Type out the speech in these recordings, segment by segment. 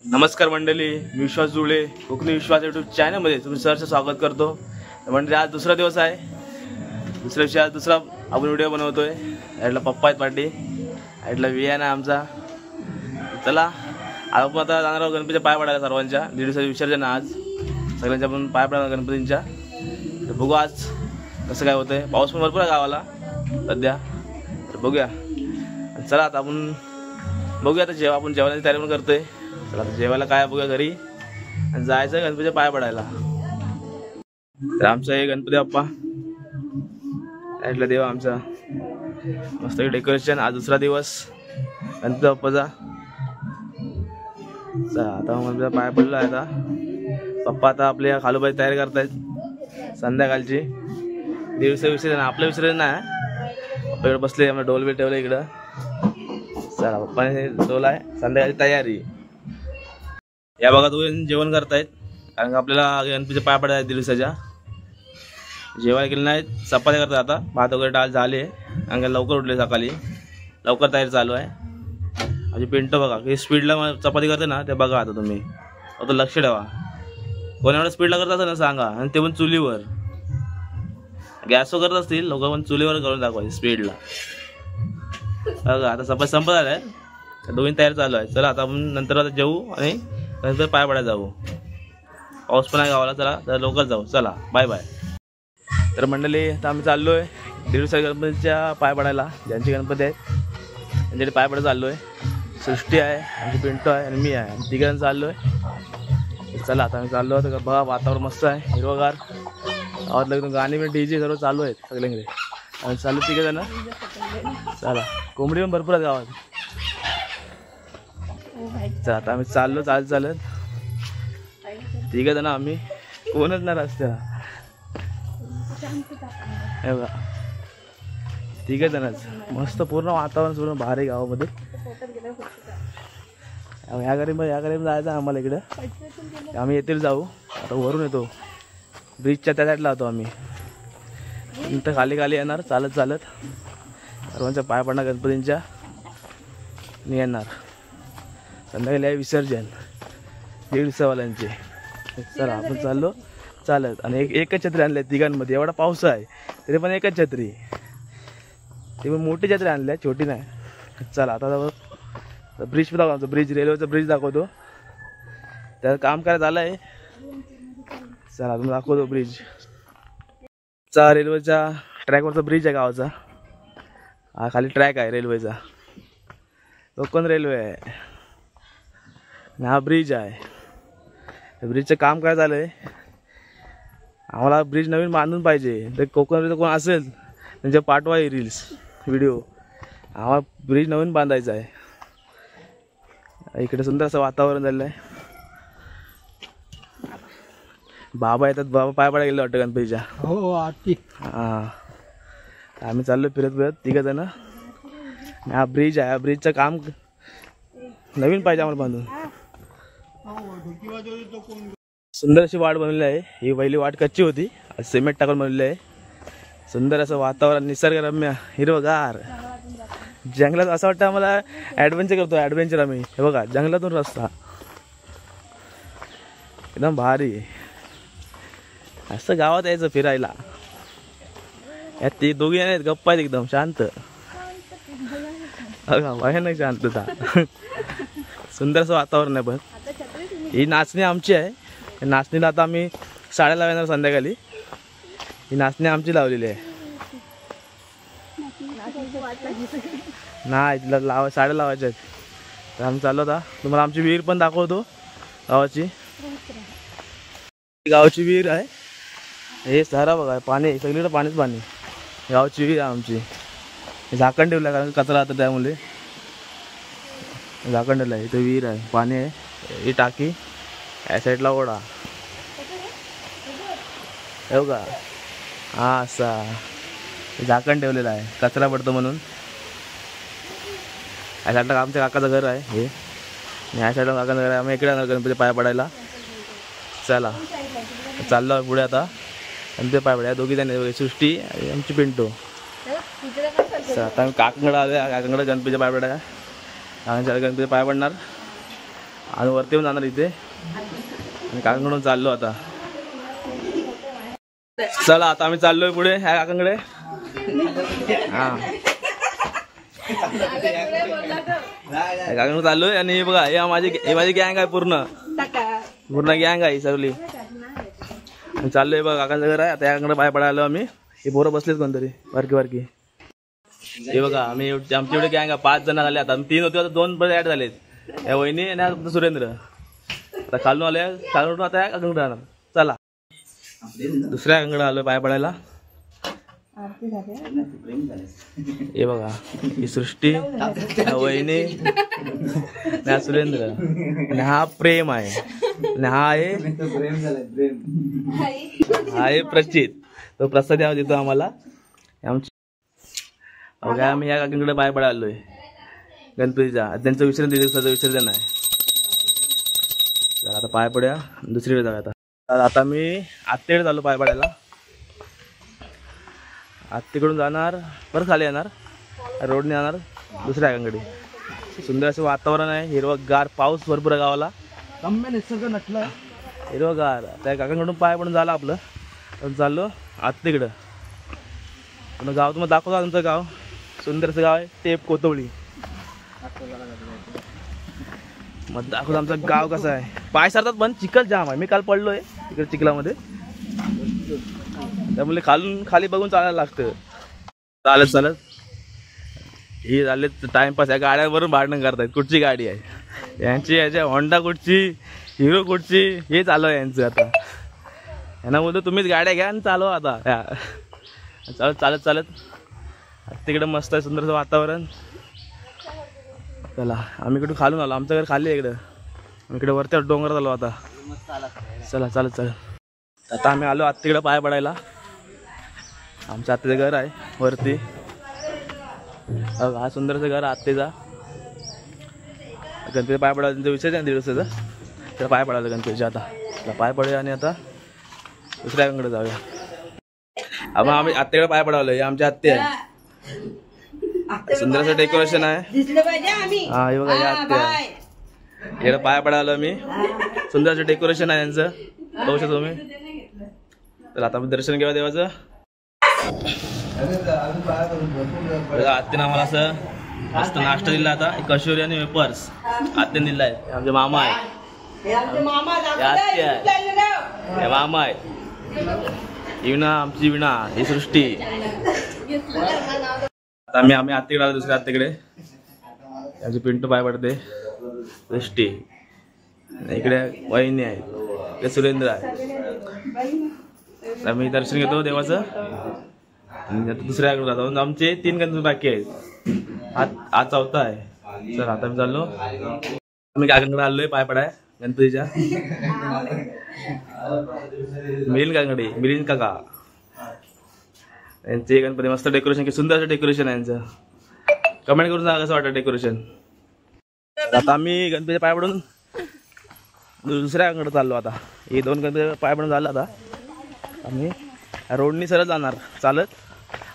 नमस्कार मंडळी, मी विश्वास जुळे कोकणी विश्वास यूट्यूब चॅनलमध्ये तुम्ही सहर्ष स्वागत करतो. म्हणजे आज दुसरा दिवस आहे. दुसऱ्या दिवशी आज दुसरा आपण व्हिडिओ बनवतोय. यातला पप्पा आहेत पाठी, यातला वियान आहे आमचा. चला आपण आता जाणार आहोत गणपतीच्या पाय पडायला. सर्वांच्या दीड दिवसाचं विसर्जन आज. सगळ्यांच्या पण पाय पडणार गणपतींच्या. तर बघू आज कसं काय होतंय. पाऊस पण भरपूर आहे गावाला सध्या. तर बघूया. चला आता आपण बघूया. आता जेव्हा आपण जेवणाची तयारी पण करतोय. चला आता जेवायला काय बघूया घरी आणि जायचं गणपतीच्या पाय पडायला. तर आमचा हे गणपती बाप्पा ऐकला देवा आमचा. मस्त डेकोरेशन. आज दुसरा दिवस गणपती बाप्पाचा. चला आता गणपतीचा पाय पडला आहे. आता पप्पा आता आपल्या खालोबाई तयारी करतायत संध्याकाळची. दीड विसर्जन आपलं विसर्जन नाही. पप्पा बसले, आम्हाला डोल बी ठेवलं इकडं. चला पप्पाने डोल आहे. संध्याकाळची तयारी. या बघा तुम्ही जेवण करतायत, कारण का आपल्याला गणपतीचे पाय पडायचे आहेत दीड दिवसाच्या. जेवायला केलं नाही, चपात्या करतात आता. भात वगैरे डाळ झाले, कारण का लवकर उठले सकाळी. लवकर तयारी चालू आहे. म्हणजे पिंटो बघा की स्पीडला चपाती करते ना, ते बघा आता तुम्ही. आता लक्ष ठेवा. कोण एवढं स्पीडला करत असेल ना सांगा. आणि ते पण चुलीवर. गॅसवर करत असतील लोक, पण चुलीवर करून दाखवायचे स्पीडला. बघा आता चपाती संपत आलाय. दोन्ही तयारी चालू आहे. चला आता आपण नंतर आता जेवू आणि नंतर पाय पडायला जाऊ. पाऊस पण आहे गावाला. चला तर लवकर जाऊ. चला बाय बाय. तर मंडळी आता आम्ही चाललोय दीड दिवसाच्या गणपतीच्या पाय पडायला. ज्यांचे गणपती आहेत त्यांच्याकडे पाय पडायला चाललोय. सृष्टी आहे, आमची पिंटो आहे आणि मी आहे. आम्ही तिघांना चाललोय. चला आता आम्ही चाललो. तर बघा वातावरण मस्त आहे, हिरवगार. गावातलं एकदम गाणी पण डीजे सर्व चालू आहेत सगळ्यांकडे. आम्ही चाललो तिघं जण. चला कोंबडी पण भरपूर आहेत गावात. चला आता आम्ही चाललो चालत तिघं जण. आम्ही कोणच नाही रस्त्याला. हे बघा तिघं जणच. मस्त पूर्ण वातावरण पूर्ण भारी गावामध्ये. ह्या गाडी जायचं आम्हाला इकडं. आम्ही येतील जाऊ. आता वरून येतो ब्रिजच्या त्या साईडला होतो आम्ही. नंतर खाली येणार चालत सर्वांच्या पाय पडणार गणपतींच्या आणि येणार. संध्याकाळी आहे विसर्जन दीड दिवसावाल्यांचे. चला आपण चाललो चालत. आणि एकच छत्री आणली आहे तिघांमध्ये. एवढा पाऊस आहे तरी पण एकच छत्री. ती पण मोठी छत्री आणली आहे, छोटी नाही. चला आता ब्रिज पण दाखवतो. ब्रिज रेल्वेचा ब्रिज दाखवतो. त्याचं काम करायचं आलं आहे. चला तुम्ही दाखवतो ब्रिज. रेल्वेच्या ट्रॅकवरचा ब्रिज आहे गावाचा. हा खाली ट्रॅक आहे रेल्वेचा. कोकण रेल्वे आहे आणि हा ब्रिज आहे. ब्रिजचं काम काय झालं आहे. आम्हाला ब्रिज नवीन बांधून पाहिजे. तर कोकण रेल्वे कोण असेल त्यांच्या पाठवा रील्स व्हिडिओ. आम्हाला ब्रिज नवीन बांधायचा आहे. इकडे सुंदर असं वातावरण झालं आहे. बाबा येतात. बाबा पाय पडायला गेले वाटतं गणपतीच्या. हो हां आम्ही चाललो फिरत तिघं जण. हा ब्रिज आहे. हा ब्रिजचं काम नवीन पाहिजे आम्हाला बांधून. सुंदर अशी वाट बनवली आहे. ही पहिली वाट कच्ची होती, सिमेंट टाकून बनवली आहे. सुंदर असं वातावरण, निसर्गरम्य, हिरवगार. जंगलात असं वाटतं आम्हाला ॲडव्हेंचर करतो. ॲडव्हेंचर आम्ही. हे बघा जंगलातून रस्ता एकदम भारी. असं गावात यायचं फिरायला. यात ते दोघी आहेत गप्पा आहेत एकदम शांत. बघा भयानक शांतता. सुंदर असं वातावरण आहे. पण ही नाचणी आमची आहे. नाचणीला आता आम्ही साड्या लावणार संध्याकाळी. ही नाचणी आमची लावलेली आहे. नाही तिला साड्या लावायच्या आहेत. तर आम्ही चाललो आता. तुम्हाला आमची विहीर पण दाखवतो गावाची. गावची विहीर आहे. हे सारा बघा पाणी सगळीकडे पाणीच पाणी. गावची विहीर आहे आमची. झाकण ठेवलं आहे कारण कचरा आता त्यामुळे झाकण ठेवलं आहे. इथं विहीर आहे, पाणी आहे. ही टाकी या साईडला ओढा. हो का हा असा झाकण ठेवलेलं आहे कचरा पडतो म्हणून. या साईडला आमच्या काकाचं घर आहे हे. आणि या साईडला काकाचं घर आहे. आम्ही इकडे येणार गणपती पाय पडायला. चला चाललो पुढे आता गणपती पाय पडायला. दोघी जण सृष्टी आणि आमची पिंटो. आता आम्ही काकांकडे आलो. काकांकडे गणपतीच्या पाय पडायला. गणपती पाय पडणार. आणि वरती पण जाणार इथे आणि काकांकडून चाललो आता. चला आता आम्ही चाललोय पुढे ह्या काकांकडे. हा काकांकडे चाललोय आणि हे बघा हे माझी गँग आहे पूर्ण गँग आहे सगळी. चाललोय बघा काकांचं घर आहे. आता याकडे बाहेर पडायला आलो आम्ही. हे पोरं बसलेत कोणतरी बारकी. हे बघा आम्ही आमची एवढी गँग आहे 5 जण झाले. आता 3 होते आता 2 ऍड झालेत. या वहिनी आणि आता सुरेंद्र. आता खालून आले खालून आता या काकांकडे राहणार. चला दुसऱ्या काकांकडे आलोय बाहेर पडायला. हे बघा ही सृष्टी वहिनी हा सुरेंद्र आणि हा प्रेम आहे आणि हा आहे प्रचित. तो प्रसाद यावा देतो आम्हाला. आम्ही या काकींकडे बाहेर पडायला आलोय गणपतीच्या. त्यांचं विसर्जन दिवसाचं विसर्जन आहे. आता पाय पड्या दुसरीकडे जाऊया. आता मी आत्तेकडे चाललो पाय पडायला. आत्तेकडून जाणार परत खाली येणार रोडने जाणार दुसऱ्या काकांकडे. सुंदर असं वातावरण आहे. हिरवगार पाऊस भरपूर गावाला निसर्ग नटलं हिरवगार. त्या काकांकडून पाय पडून झालं आपलं. चाललो आत्तेकडं. पण गाव तुम्हाला दाखवतो तुमचं गाव. सुंदरचं गाव आहे टेप कोतवळी. मग दाखवतो आमचं गाव कसं आहे. पाय सरतात पण चिखल जाम आहे. मी काल पडलोय तिकडे चिखलामध्ये. त्यामुळे खाली बघून चालायला लागतं. चालत हे झाले टाइमपास. या गाड्यांवरून भांडण करतायत कुठची गाडी आहे यांची. याच्या होंडा कुठची हिरो कुठची हे चालू आहे यांचं. आता यांना बोलतो तुम्हीच गाड्या घ्या आणि चालवा आता. चालत तिकडं मस्त आहे सुंदरचं वातावरण. चला आम्ही इकडून खालून आलो. आमचं घर खाली आहे इकडं. इकडे वरती डोंगरात आलो आता. चला चालत आता आम्ही आलो आत्तीकडे पाय पडायला. आमच्या आत्तीचं घर आहे वरती. हा सुंदरचं घर आत्तीचा. गणपती पाय पडायला त्यांचं विषय आहे 1.5 दिवसाचं. त्याला पाय पडायला गणपतीच्या. आता पाय पडूया आणि आता दुसऱ्याकडे जाऊया. आम्ही आत्तीकडे पाय पडावलं. आमच्या आत्ती आहे. सुंदरचं डेकोरेशन आहे. हा हे बघा आत्ती आहे. याला पाय पडायला मी. सुंदरचं डेकोरेशन आहे यांचं बघू शकतो तुम्ही. तर आता दर्शन घेऊया देवाचं. आत्तीनं आम्हाला असं मस्त नाश्ता दिला. आता कशोरी आणि वेपर्स आत्तीने दिला आहे. आमचे मामा आहे. आत्ती आहे मामा आहे. विणा आमची विणा ही सृष्टी. आता आम्ही आत्तीकडे आलो दुसऱ्या आत्तीकडे. आमची पिंटू पाय पडते सृष्टी. इकडे वहिनी आहे. इकडे सुरेंद्र आहे. आम्ही दर्शन घेतो देवाचं. दुसऱ्याकडे जातो. आमचे 3 गणपती बाकी आहेत. आज 4था आहे. सर आता मी चाललो. आम्ही काकांकडे आलोय पाय पडाय गणपतीच्या. मिलिंद काका यांचे गणपती मस्त डेकोरेशन. सुंदर डेकोरेशन आहे यांचं. कमेंट करून सांगा कसं वाटतं डेकोरेशन. आता आम्ही गणपतीच्या पाय पडून दुसऱ्याकडे चाललो. आता हे 2 गणपती पाय पडून झालं. आता आम्ही रोडनी सरळ जाणार चालत.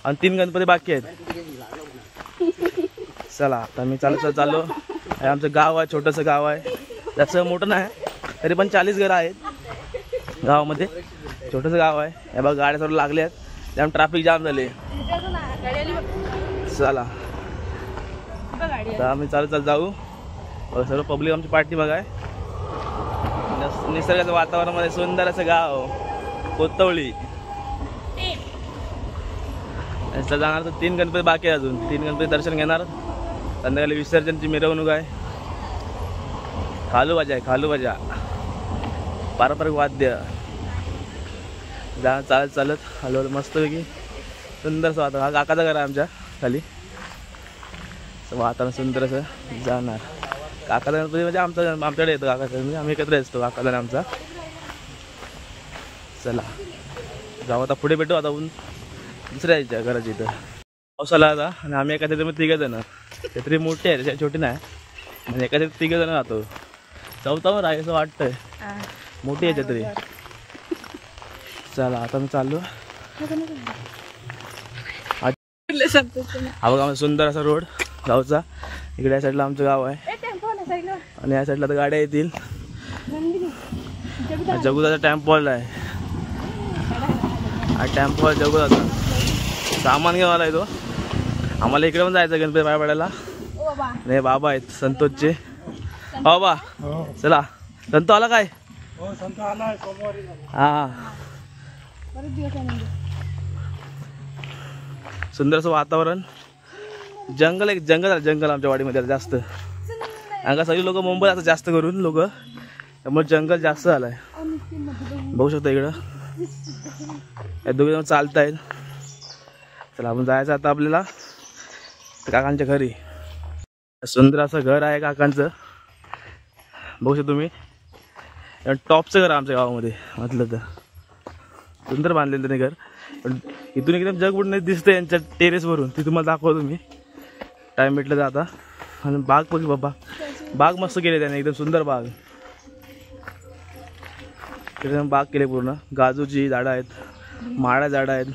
आणि 3 गणपती बाकी आहेत. चला आता मी चाललो. आमचं गाव आहे छोटंसं गाव आहे. त्याचं मोठं नाही तरी पण 40 घरं आहेत गावामध्ये. छोटंसं गाव आहे. हे बघा गाड्या सर्व लागल्या आहेत. त्यामुळे ट्रॅफिक जाम झाले. चला आता आम्ही चालत जाऊ. सर्व पब्लिक आमची पार्टी बघाय. निसर्गाच्या वातावरणामध्ये सुंदर असं गाव कोतवळी. जाणार तर 3 गणपती बाकी आहे. अजून 3 गणपती दर्शन घेणार. संध्याकाळी विसर्जनची मिरवणूक आहे. खालूबाजा आहे. खालूबाजा पारंपरिक वाद्य. चालत हळूहळू मस्तपैकी सुंदरसं वातावरण. काकाचं घर आहे आमच्या खाली. वातावरण सुंदर असं जाणार. काकाचा गणपती म्हणजे आमच्याकडे येतो. काकाचा म्हणजे आम्ही एकत्र असतो काकाचा आमचा. चला जाऊ आता पुढे भेटू. आता दुसऱ्या यायच्या घराच्या इथं पाऊस आला आता. आणि आम्ही एका तिथे 3 जण. तरी मोठी आहे छोटी नाही. म्हणजे एका तिथे 3 जण राहतो. 4थावर आहे असं वाटतंय. मोठी आहे तरी. चला आता मी चाललो. हा बघा सुंदर असा रोड गावचा. इकडे या साईडला आमचं गाव आहे. आणि या साईडला तर गाड्या येतील. जगुदाचा टेम्पॉल आहे. हा टेम्पॉल जगुदाचा सामान घेऊन आलाय तो. आम्हाला इकडे पण जायचं गणपती पाया पडायला. नाही बाबा आहेत संतोषचे. बाबा चला. संतो आला काय? हा सुंदर असं वातावरण. जंगल एक जंगल आमच्या वाडीमध्ये जास्त. अंगा सगळी लोक मुंबईत आता जास्त करून लोक, त्यामुळे जंगल जास्त झालंय. बघू शकता इकडं या दोघे जण चालतायत. चला आपण जायचं आता आपल्याला काकांच्या घरी. सुंदर असं घर आहे काकांचं. बघू शकता तुम्ही. टॉपचं घर आमच्या गावामध्ये म्हटलं तर. सुंदर बांधलेलं त्याने घर. पण इथून एकदम जग पूर्ण दिसतंय यांच्या टेरेसवरून. ती तुम्हाला दाखवतो मी टाईम भेटलं तर आता. आणि बाग बघ बाबा, बाग मस्त केले त्याने, एकदम सुंदर बाग. एकदम बाग केले पूर्ण. काजूची झाडं आहेत, माळा झाडं आहेत.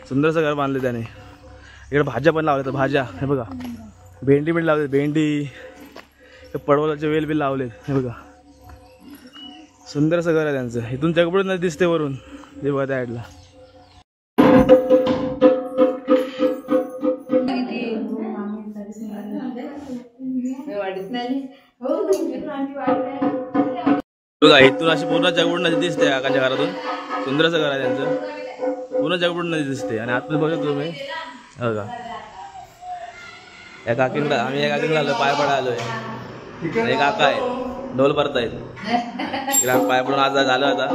सुंदरसं घर बांधले त्याने. इकडे भाज्या पण लावल्या तर भाज्या हे बघा. भेंडी पण लावले, भेंडी, पडवलाचे वेल बिल लावलेत हे बघा. सुंदर असं घर आहे त्यांचं. इथून जगबुड नदी दिसते वरून ते बघा त्या साईडला. बघा इथून अशी पूर्ण जगबुड नदी दिसते काकांच्या घरातून. सुंदर असं घर आहे त्यांचं. पूर्ण जगबुड नदी दिसते. आणि आतमध्ये बघू शकतो तुम्ही बघा. या काकींना आम्ही या काकींना आलो पाय पडा आलोय. एक काका आहे ढोल भरतायत. पाय पडून आज झालं आता.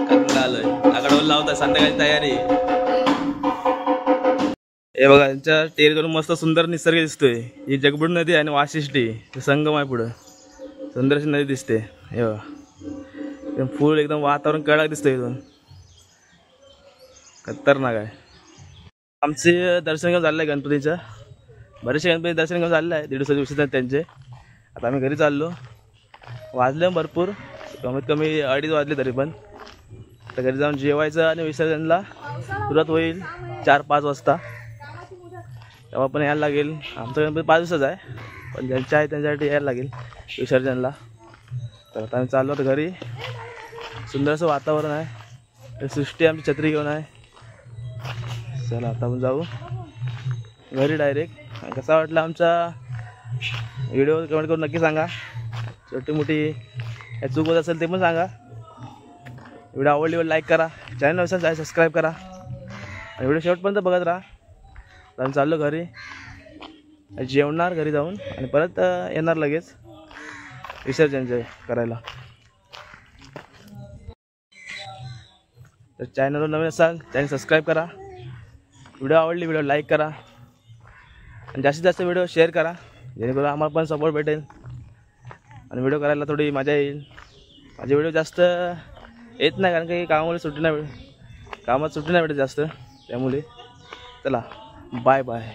काकींना आलोय. काका ढोल लावतात, संध्याकाळची तयारी. हे बघा त्यांच्या टेरेसवरून मस्त सुंदर निसर्ग दिसतोय. ही जगबुड नदी आहे आणि वाशिष्ठी संगम आहे पुढं. सुंदर अशी नदी दिसते हे बघा. एकदम फुल एकदम वातावरण कडक दिसतंय इथून. खतरनाक आहे. आमचे दर्शन घेऊन झालं आहे गणपतीचं. बरेचसे गणपती दर्शन घेऊन झालेलं आहे. 150 दिवस त्यांचे. आता आम्ही घरी चाललो. वाजले भरपूर, कमीत कमी 2:30 वाजले तरी पण. तर घरी जाऊन जेवायचं आणि विसर्जनला सुरुवात होईल 4-5 वाजता. तेव्हा पण यायला लागेल. आमचा गणपती 5 दिवसाचा आहे, पण ज्यांच्या आहे त्यांच्यासाठी यायला लागेल विसर्जनला. तर आता आम्ही चाललो तर घरी. सुंदर असं वातावरण आहे. सृष्टी आमची छत्री घेऊन आहे. चला आता आपण जाऊ घरी डायरेक्ट. कसा वाटला आमचा व्हिडिओ कमेंट करून नक्की सांगा. छोटी मोठी काय चूक होत असेल ते पण सांगा. व्हिडिओ आवडली लाईक करा. चॅनल नसेल सबस्क्राईब करा. आणि व्हिडिओ शेवटपर्यंत बघत राहा. आम्ही चाललो घरी. जेवणार घरी जाऊन आणि परत येणार लगेच विसर्जन करायला. तर चॅनलवर नवीन असाल चॅनल सबस्क्राईब करा. व्हिडिओ आवडली व्हिडिओ लाईक करा. आणि जास्तीत जास्त व्हिडिओ शेअर करा, जेणेकरून आम्हाला पण सपोर्ट भेटेल आणि व्हिडिओ करायला थोडी मजा येईल. माझे व्हिडिओ जास्त येत नाही कारण की कामात सुट्टी नाही भेटत जास्त, त्यामुळे. चला बाय बाय.